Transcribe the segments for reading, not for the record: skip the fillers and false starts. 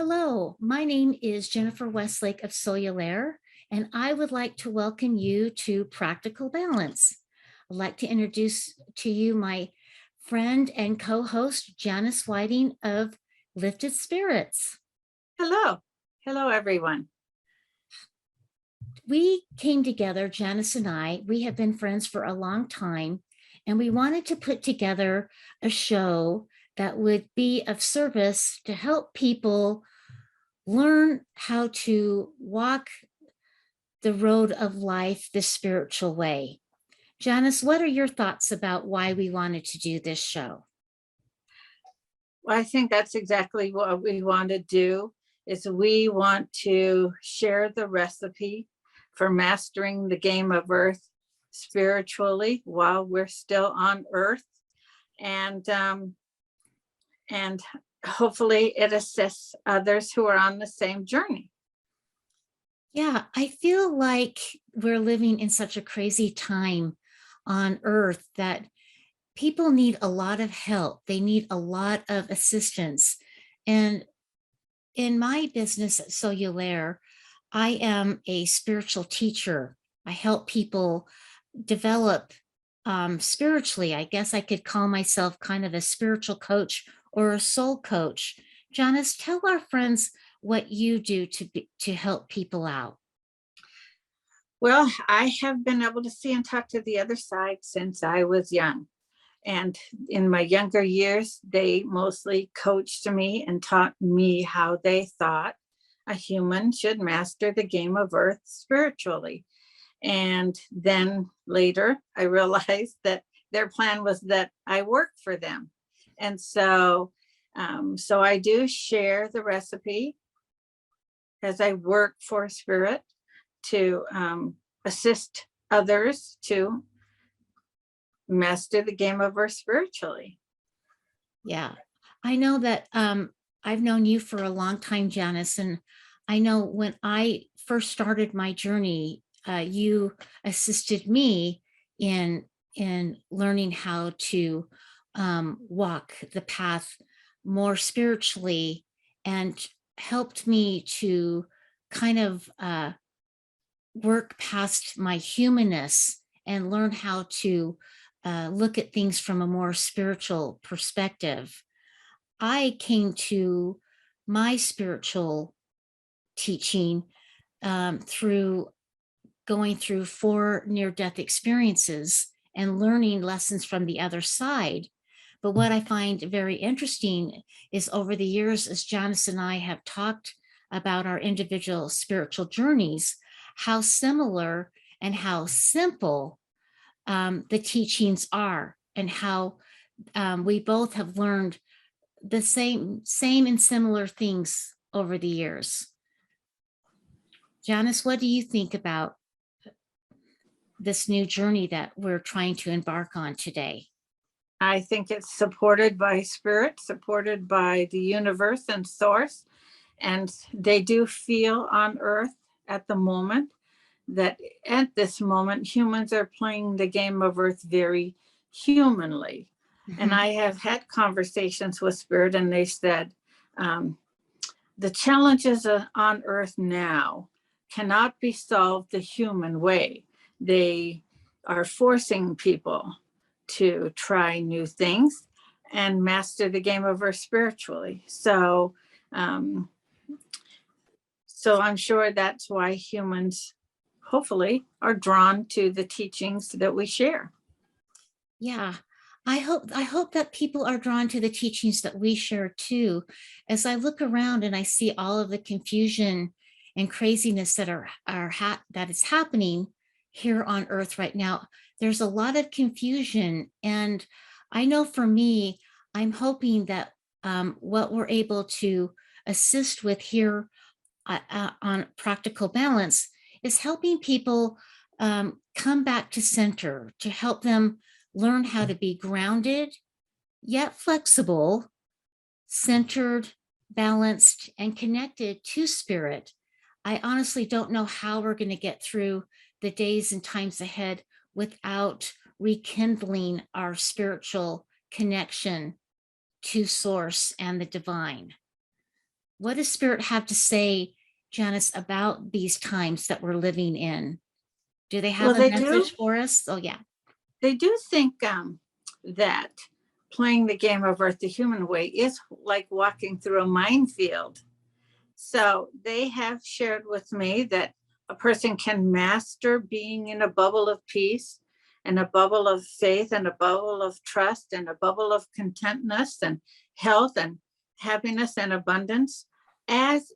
Hello, my name is Jennifer Westlake of Soululaire, and I would like to welcome you to Practical Balance. I'd like to introduce to you my friend and co-host, Janice Whiting of Lifted Spirits. Hello. Hello, everyone. We came together, Janice and I, we have been friends for a long time, and we wanted to put together a show that would be of service to help people learn how to walk the road of life the spiritual way. Janice, what are your thoughts about why we wanted to do this show? Well, I think that's exactly what we want to do is we want to share the recipe for mastering the game of earth spiritually while we're still on earth. And and hopefully it assists others who are on the same journey. Yeah, I feel like we're living in such a crazy time on earth that people need a lot of help. They need a lot of assistance. And in my business at Soululaire, I am a spiritual teacher. I help people develop spiritually. I guess I could call myself kind of a spiritual coach or a soul coach. Janice, tell our friends what you do to help people out. Well, I have been able to see and talk to the other side since I was young. And in my younger years, they mostly coached me and taught me how they thought a human should master the game of earth spiritually. And then later, I realized that their plan was that I work for them. And so I do share the recipe as I work for spirit to assist others to master the game of earth spiritually. Yeah, I know that I've known you for a long time, Janice, and I know when I first started my journey, you assisted me in learning how to walk the path more spiritually, and helped me to kind of work past my humanness and learn how to look at things from a more spiritual perspective. I came to my spiritual teaching through going through 4 near-death experiences and learning lessons from the other side. But what I find very interesting is over the years, as Janice and I have talked about our individual spiritual journeys, how similar and how simple the teachings are, and how we both have learned the same and similar things over the years. Janice, what do you think about this new journey that we're trying to embark on today? I think it's supported by spirit, supported by the universe and source. And they do feel on earth at the moment that at this moment, humans are playing the game of earth very humanly. And Mhm. I have had conversations with spirit, and they said, the challenges on earth now cannot be solved the human way. They are forcing people to try new things and master the game of earth spiritually. Um, so I'm sure that's why humans hopefully are drawn to the teachings that we share. Yeah, I hope that people are drawn to the teachings that we share too. As I look around and I see all of the confusion and craziness that is happening here on earth right now, there's a lot of confusion. And I know for me, I'm hoping that what we're able to assist with here on Practical Balance is helping people come back to center, to help them learn how to be grounded, yet flexible, centered, balanced, and connected to spirit. I honestly don't know how we're going to get through the days and times ahead without rekindling our spiritual connection to source and the divine. what does Spirit have to say, Janice, about these times that we're living in? Do they Well, have a message for us? Oh, yeah. they do think that playing the game of Earth the human way is like walking through a minefield. So they have shared with me that a person can master being in a bubble of peace and a bubble of faith and a bubble of trust and a bubble of contentness and health and happiness and abundance as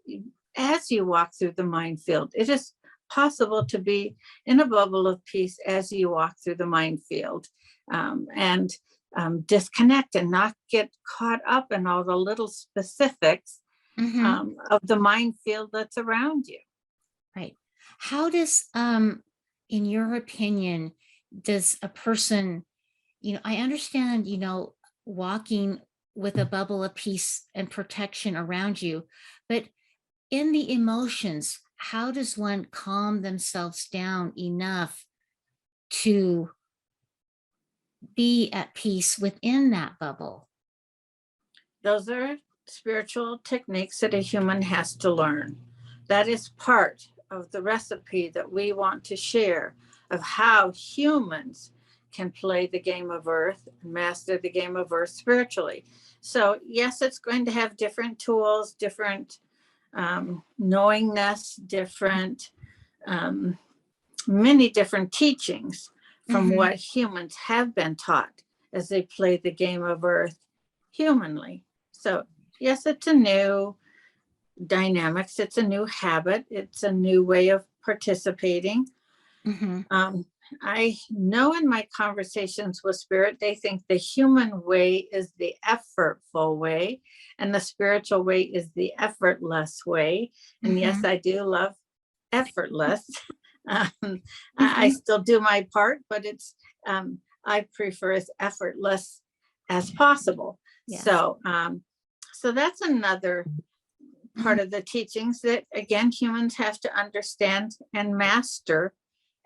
as you walk through the minefield. It is possible to be in a bubble of peace as you walk through the minefield, and disconnect and not get caught up in all the little specifics Mm-hmm. of the minefield that's around you. Right. How does, in your opinion, does a person, I understand, walking with a bubble of peace and protection around you, but in the emotions, how does one calm themselves down enough to be at peace within that bubble? Those are spiritual techniques that a human has to learn. That is part of the recipe that we want to share of how humans can play the game of Earth and master the game of Earth spiritually. So, yes, it's going to have different tools, different knowingness, different, um, many different teachings from Mm-hmm. what humans have been taught as they play the game of Earth humanly. So, yes, it's a new dynamics, it's a new habit, it's a new way of participating. Mm-hmm. Um, I know in my conversations with Spirit, they think the human way is the effortful way, and the spiritual way is the effortless way. And yes, Mm-hmm. I do love effortless. Um, I Mm-hmm. still do my part, but I prefer as effortless as possible. Yes. So that's another Mm-hmm. part of the teachings that again humans have to understand and master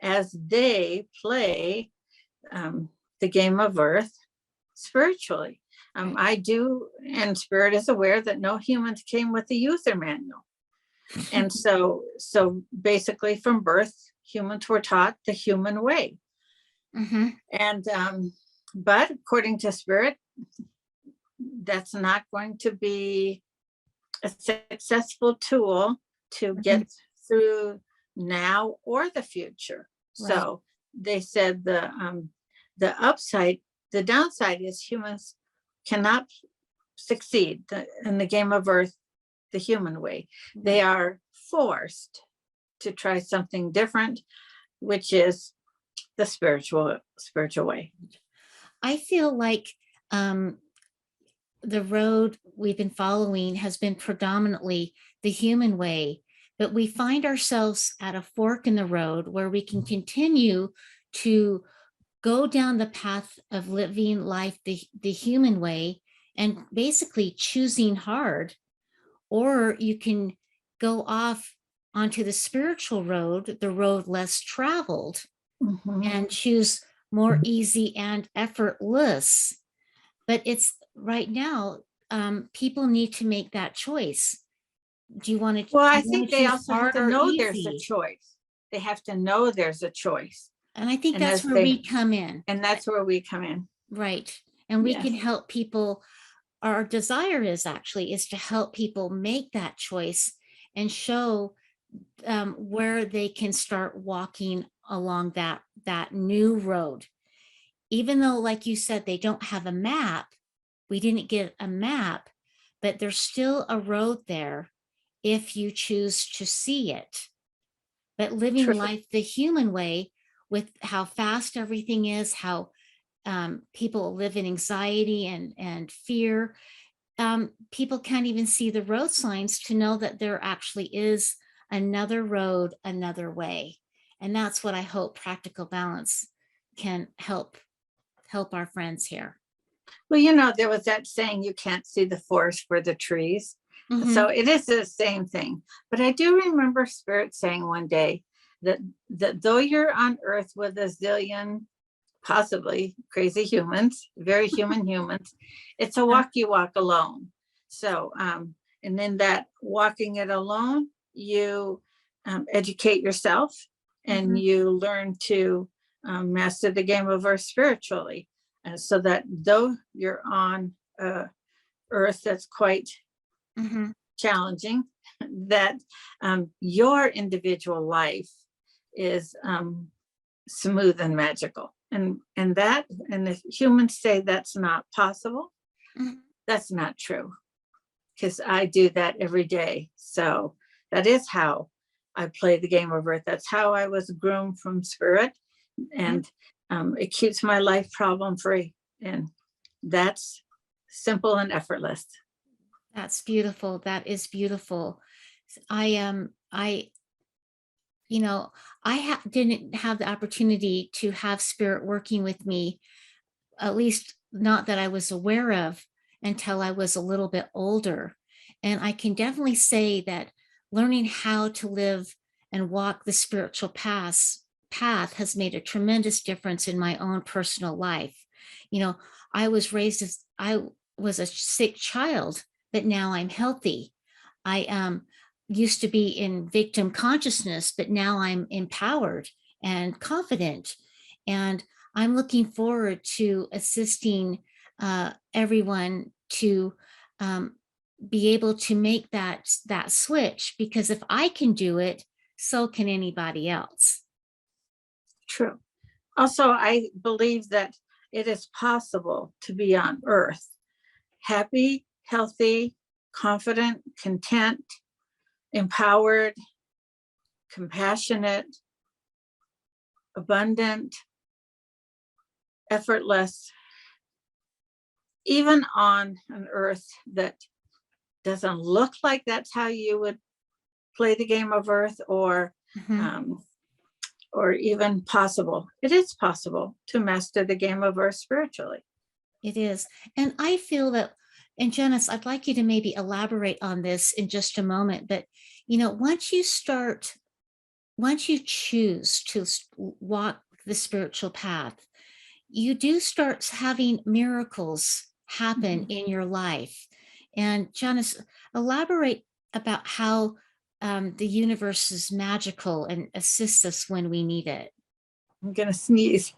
as they play the game of Earth spiritually. Right. I do, and Spirit is aware that no humans came with a user manual, and so basically from birth, humans were taught the human way, Mm-hmm. and but according to Spirit, that's not going to be a successful tool to Mm-hmm. get through now or the future. Right. So they said the upside, the downside is humans cannot succeed in the game of Earth the human way. They Right. are forced to try something different, which is the spiritual way. I feel like um, the road we've been following has been predominantly the human way, but we find ourselves at a fork in the road where we can continue to go down the path of living life the human way and basically choosing hard, or you can go off onto the spiritual road, the road less traveled, Mhm. and choose more easy and effortless. But it's right now, people need to make that choice. Do you want to Well, do I you want think to they choose also have hard to or know there's a easy? choice. They have to know there's a choice. And I think And that's as where we come in. and that's where we come in. Right. And we can Yes. help people. Our desire is to help people make that choice and show where they can start walking along that new road. Even though, like you said, they don't have a map, we didn't get a map, but there's still a road there if you choose to see it. But living True. life the human way, with how fast everything is, how people live in anxiety and fear, people can't even see the road signs to know that there actually is another road, another way. And that's what I hope Practical Balance can help our friends here. Well, there was that saying, you can't see the forest for the trees. So Mm-hmm. it is the same thing. But I do remember Spirit saying one day that though you're on Earth with a zillion possibly crazy humans, very human humans, it's a walk you walk alone. So And in that walking it alone, you educate yourself and Mhm. you learn to master the game of earth spiritually. And so that though you're on earth that's quite Mhm. challenging, that your individual life is smooth and magical. And if humans say that's not possible, Mhm. that's not true, because I do that every day. So that is how I play the game of earth. That's how I was groomed from spirit, Mhm. and it keeps my life problem free. And that's simple and effortless. That's beautiful. That is beautiful. I you know, didn't have the opportunity to have spirit working with me, at least not that I was aware of, until I was a little bit older. And I can definitely say that learning how to live and walk the spiritual path has made a tremendous difference in my own personal life. You know, I was a sick child, but now I'm healthy. I used to be in victim consciousness, but now I'm empowered and confident. And I'm looking forward to assisting everyone to um, be able to make that switch, because if I can do it, so can anybody else. True. Also, I believe that it is possible to be on earth happy, healthy, confident, content, empowered, compassionate, abundant, effortless, even on an earth that doesn't look like that's how you would play the game of earth, Mhm. um, or even possible. It is possible to master the game of earth spiritually. It is. And I feel that, and Janice, I'd like you to maybe elaborate on this in just a moment, but once you choose to walk the spiritual path, you do start having miracles happen Mhm. in your life. And Janice, elaborate about how the universe is magical and assists us when we need it. I'm gonna sneeze.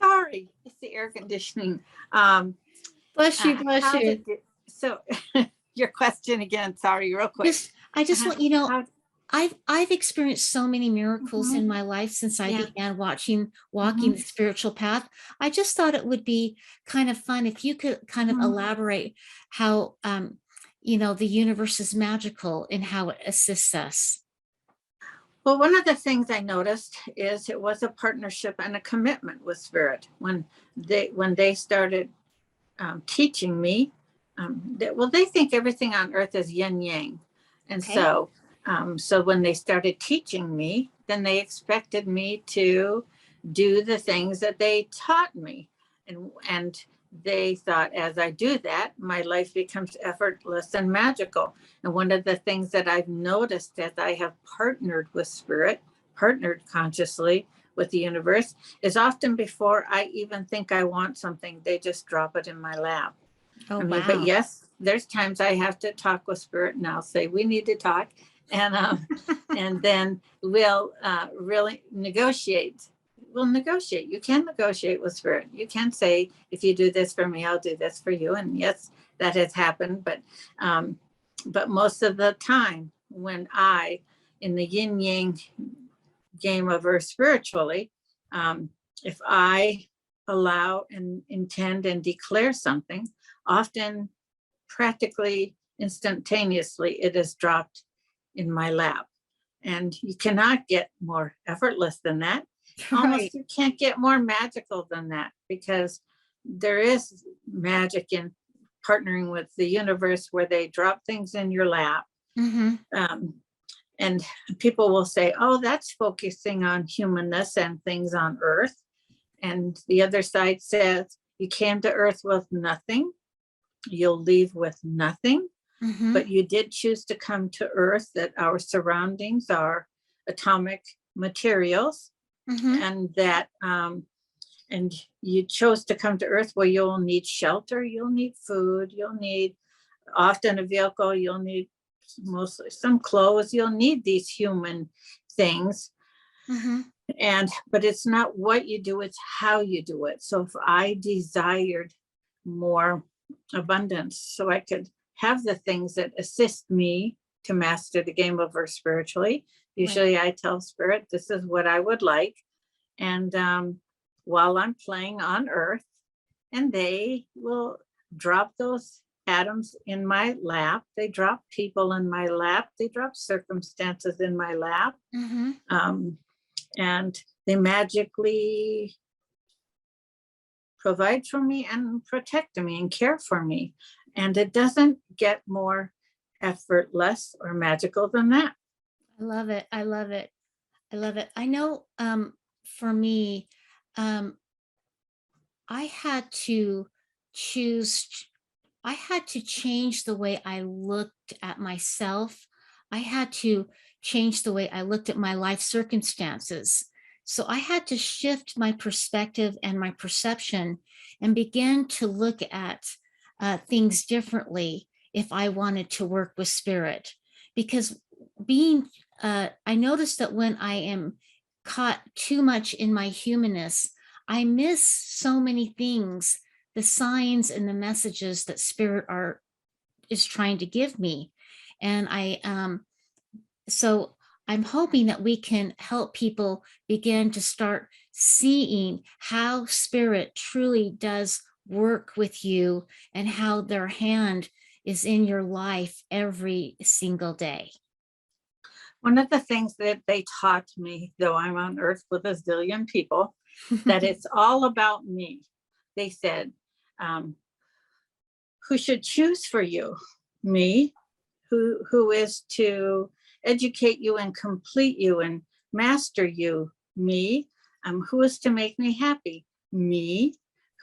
Sorry, it's the air conditioning. Um, Bless you, bless how you. did so? Your question again? Sorry, real quick. I just want you to know, How? I've experienced so many miracles in Mhm. my life since I Yeah. began walking the Mhm. spiritual path. I just thought it would be kind of fun if you could kind of Mhm. elaborate how the universe is magical and how it assists us. Well, one of the things I noticed is it was a partnership and a commitment with spirit when they started teaching me. They think everything on earth is yin yang, and Okay. so when they started teaching me, then they expected me to do the things that they taught me, and they thought as I do that, my life becomes effortless and magical. And one of the things that I've noticed as I have partnered with spirit, partnered consciously with the universe, is often before I even think I want something, they just drop it in my lap. Oh, I mean, but wow. yes, there's times I have to talk with spirit, and I'll say we need to talk, and and then we'll really negotiate. We'll negotiate. You can negotiate with spirit. You can say, if you do this for me, I'll do this for you. And yes, that has happened. But most of the time, when in the yin yang game of earth spiritually, um, if I allow and intend and declare something, often practically instantaneously it is dropped in my lap. And you cannot get more effortless than that. Right. Almost you can't get more magical than that, because there is magic in partnering with the universe where they drop things in your lap. Hmm. Um, and people will say, oh, that's focusing on humanness and things on earth. And the other side says, you came to earth with nothing, you'll leave with nothing, Hmm. but you did choose to come to earth, that our surroundings are atomic materials, Hmm. and that and you chose to come to earth where you'll need shelter, you'll need food, you'll need often a vehicle, you'll need mostly some clothes, you'll need these human things. But it's not what you do, it's how you do it. So if I desired more abundance, so I could have the things that assist me to master the game of earth spiritually, usually I tell spirit, this is what I would like. And while I'm playing on earth, and they will drop those atoms in my lap, they drop people in my lap, they drop circumstances in my lap. And they magically provide for me and protect me and care for me. And it doesn't get more effortless or magical than that. I love it. I love it. I love it. I know for me, um, I had to choose, I had to change the way I looked at myself. I had to change the way I looked at my life circumstances. So I had to shift my perspective and my perception and begin to look at things differently if I wanted to work with spirit. Because I noticed that when I am caught too much in my humanness, I miss so many things, the signs and the messages that spirit is trying to give me. And so I'm hoping that we can help people begin to start seeing how spirit truly does work with you and how their hand is in your life every single day. One of the things that they taught me, though I'm on earth with a zillion people, that it's all about me. They said, who should choose for you? Me. Who is to educate you and complete you and master you? Me. Who is to make me happy? Me.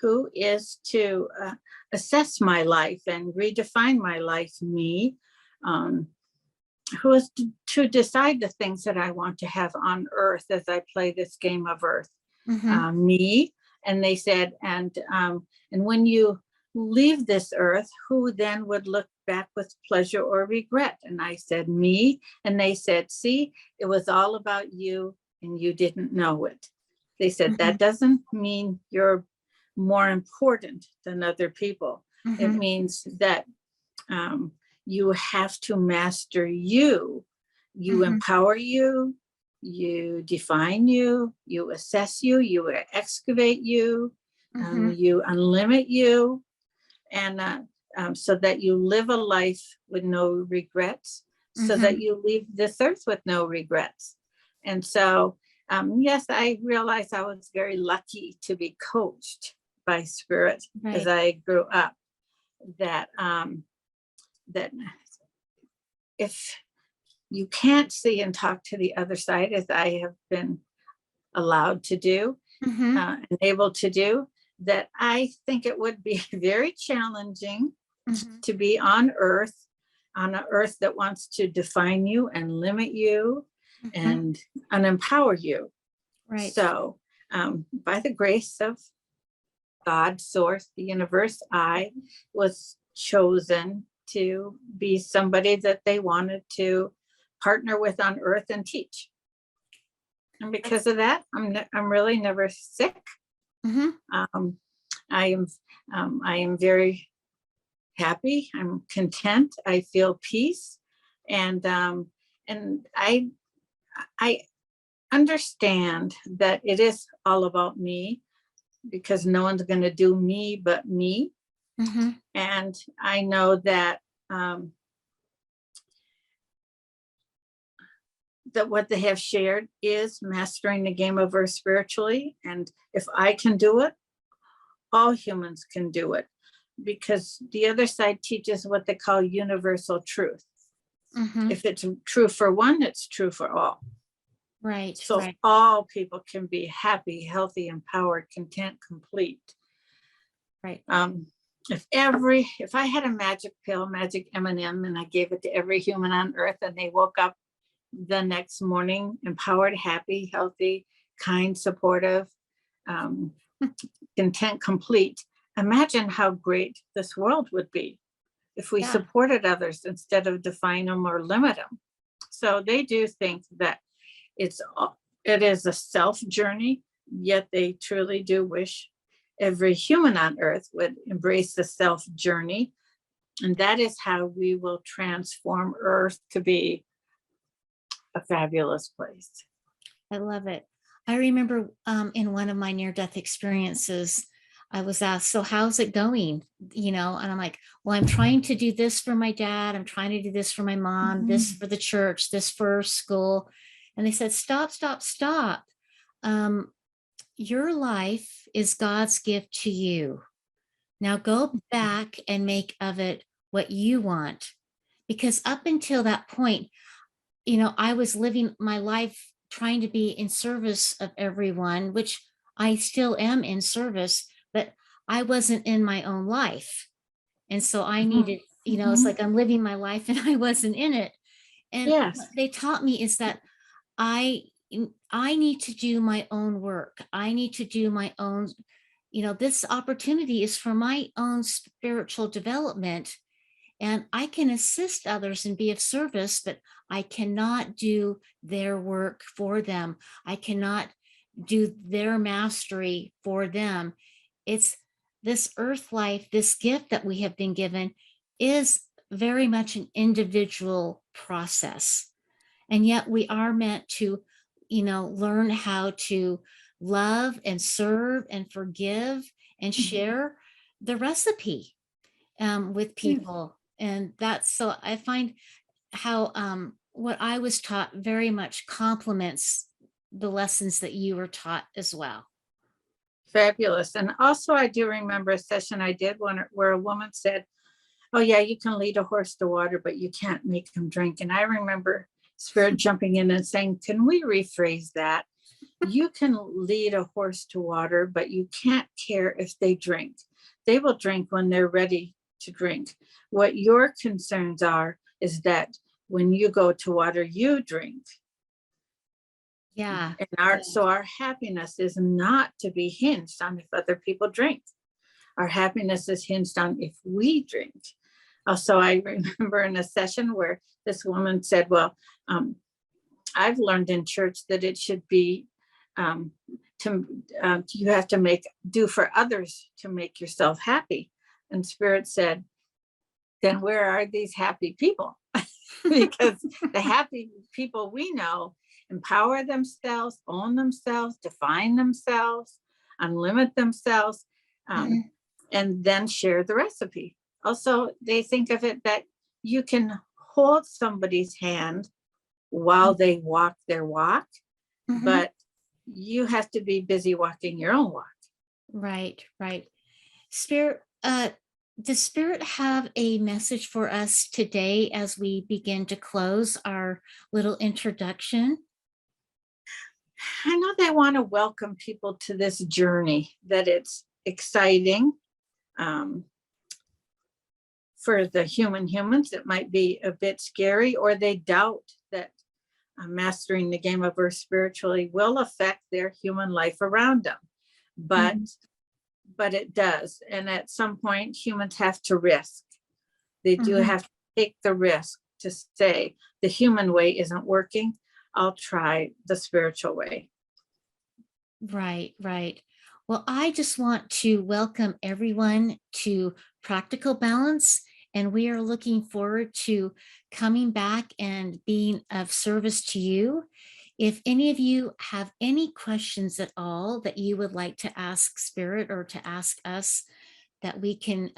Who is to assess my life and redefine my life? Me. Who is to decide the things that I want to have on earth as I play this game of earth? Me. And they said, and when you leave this earth, who then would look back with pleasure or regret? And I said, me. And they said, see, it was all about you and you didn't know it. They said, that doesn't mean you're more important than other people. It means that you have to master you. You empower you, you define you, you assess you, you excavate you, you unlimit you, and so that you live a life with no regrets, so that you leave this earth with no regrets. And so, yes, I realized I was very lucky to be coached by spirit as I grew up. That that if you can't see and talk to the other side, as I have been allowed to do, and able to do, that I think it would be very challenging to be on an earth that wants to define you and limit you and unempower you. So by the grace of God, source, the universe, I was chosen to be somebody that they wanted to partner with on earth and teach. And because of that, I'm really never sick. I am very happy. I'm content. I feel peace, and I understand that it is all about me, because no one's going to do me but me. And I know that that what they have shared is mastering the game of earth spiritually. And if I can do it, all humans can do it, because the other side teaches what they call universal truth. If it's true for one, it's true for all. So all people can be happy, healthy, empowered, content, complete. If I had a magic pill, magic M&M, and I gave it to every human on earth, and they woke up the next morning empowered, happy, healthy, kind, supportive, content, complete, imagine how great this world would be. if we Yeah. supported others instead of define them or limit them. So they do think that it's it is a self journey, yet they truly do wish every human on earth would embrace the self journey. And that is how we will transform earth to be a fabulous place. I love it. I remember in one of my near death experiences, I was asked, "So, how's it going?" And I'm like, "Well, I'm trying to do this for my dad. I'm trying to do this for my mom, this Mhm. for the church, this for school." And they said, "Stop, stop, stop. Um, your life is God's gift to you. Now go back and make of it what you want." Because up until that point, I was living my life trying to be in service of everyone, which I still am in service, but I wasn't in my own life. And so I Mhm. needed, it's like I'm living my life and I wasn't in it. And what Yes. they taught me is that I I need to do my own work. I need to do my own, this opportunity is for my own spiritual development, and I can assist others and be of service, but I cannot do their work for them. I cannot do their mastery for them. It's this earth life, this gift that we have been given is very much an individual process. And yet we are meant to, learn how to love and serve and forgive and share the recipe with Yeah. people. And that's so I find how what I was taught very much complements the lessons that you were taught as well. Fabulous. And also, I do remember a session I did where a woman said, "Oh, yeah, you can lead a horse to water, but you can't make him drink." And I remember Spirit jumping in and saying, "Can we rephrase that? You can lead a horse to water, but you can't care if they drink. They will drink when they're ready to drink. What your concerns are is that when you go to water, you drink." Yeah. And Yeah. our happiness is not to be hinged on if other people drink. Our happiness is hinged on if we drink. Also, I remember in a session where this woman said, "Well, um, I've learned in church that it should be um, you have to do for others to make yourself happy." And Spirit said, "Then where are these happy people?" Because the happy people we know empower themselves, own themselves, define themselves, unlimit themselves, um, Mhm. and then share the recipe. Also, they think of it that you can hold somebody's hand while they walk their walk, Mhm. but you have to be busy walking your own walk. Right, right. Spirit, does Spirit have a message for us today as we begin to close our little introduction? I know they want to welcome people to this journey, that it's exciting. Um, for the humans, it might be a bit scary, or they doubt that mastering the game of earth spiritually will affect their human life around them. But Mhm. it does. And at some point, humans have to risk. They do Mhm. have to take the risk to say, the human way isn't working. I'll try the spiritual way. Right, right. Well, I just want to welcome everyone to Practical Balance, and we are looking forward to coming back and being of service to you. If any of you have any questions at all that you would like to ask Spirit or to ask us that we can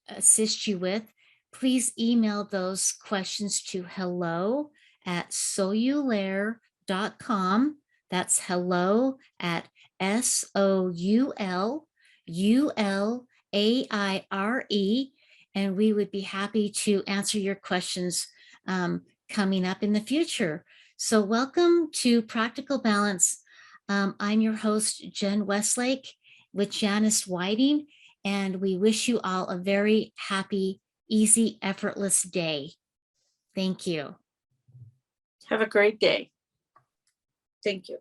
assist you with, please email those questions to hello@soululaire.com. That's hello@SOULULAIRE. And we would be happy to answer your questions coming up in the future. So, welcome to Practical Balance. I'm your host, Jen Westlake, with Janice Whiting, and we wish you all a very happy, easy, effortless day. Thank you. Have a great day. Thank you.